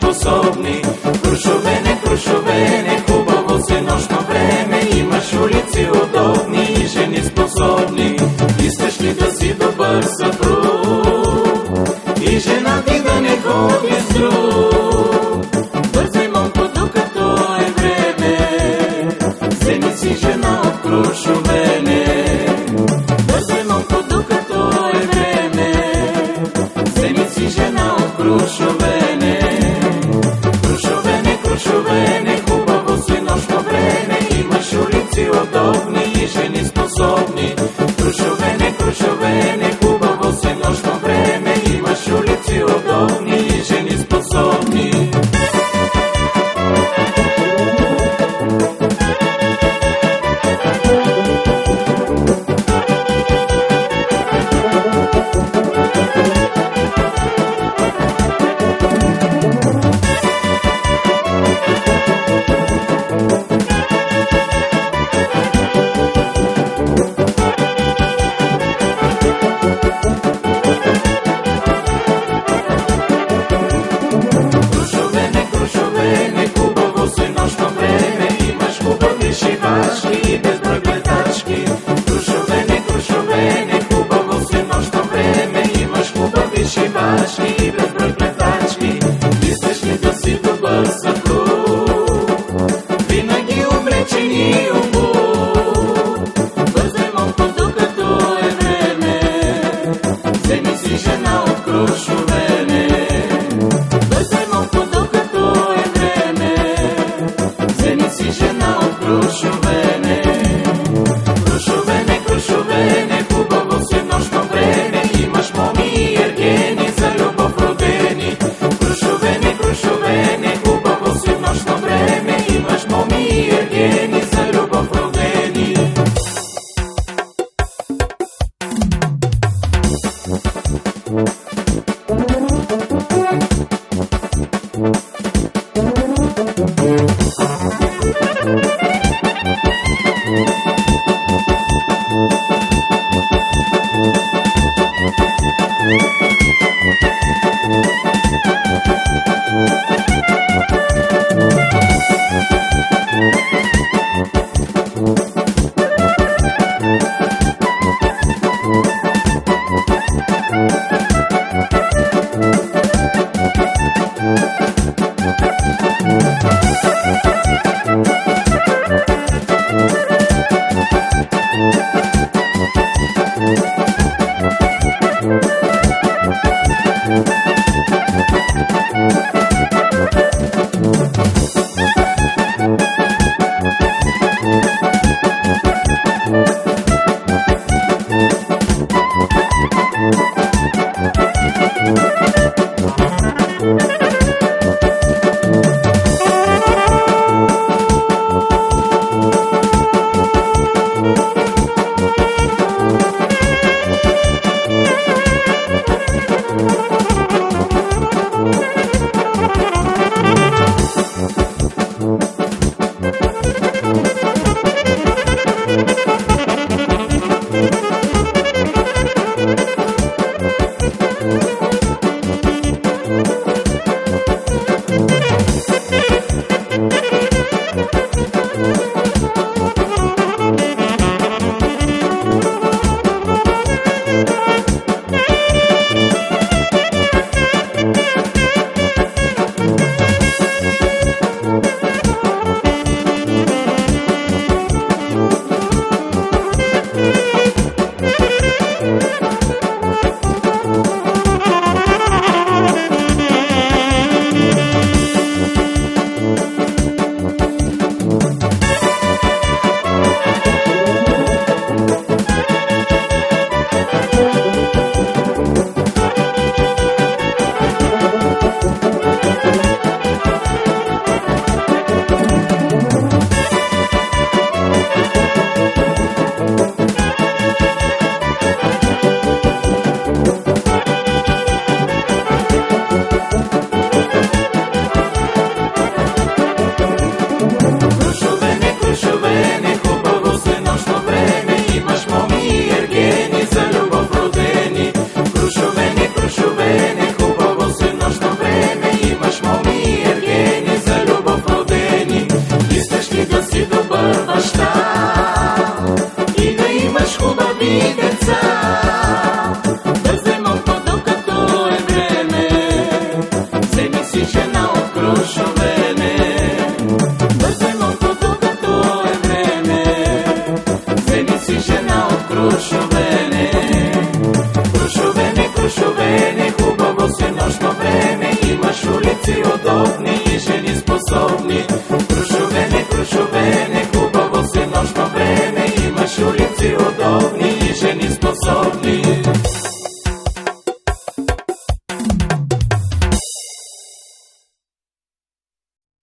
способни. Крушовене, хубаво си нощно време, имаш улици удобни и жени способни. Искаш ли да си добър съпруг и жена ти да не ходи с друг? Бързай, момко, докато е време, вземи си жена от Крушовене. Бързай, момко, докато е време, вземи си жена от Крушовене. Крушовене, хубаво си нощно време, имаш улици удобни и жени способни. Крушовене, хубаво си нощно време, имаш улици удобни и жени способни. И безброй гледачки. Крушовене, хубаво си нощно време, имаш хубави шибашки и безброй гледачки. Искаш ли да си добър съпруг, винаги облечен и обут? Бързай, момко, докато е време, вземи си жена от Крушовене. Бързай, момко, докато е време, вземи си жена от Крушовене. Крушовене, хубаво си нощно време, имаш моми и ергени за любов родени. Крушовене, хубаво си нощно време, имаш моми и ергени за любов родени. удобни и жени способни.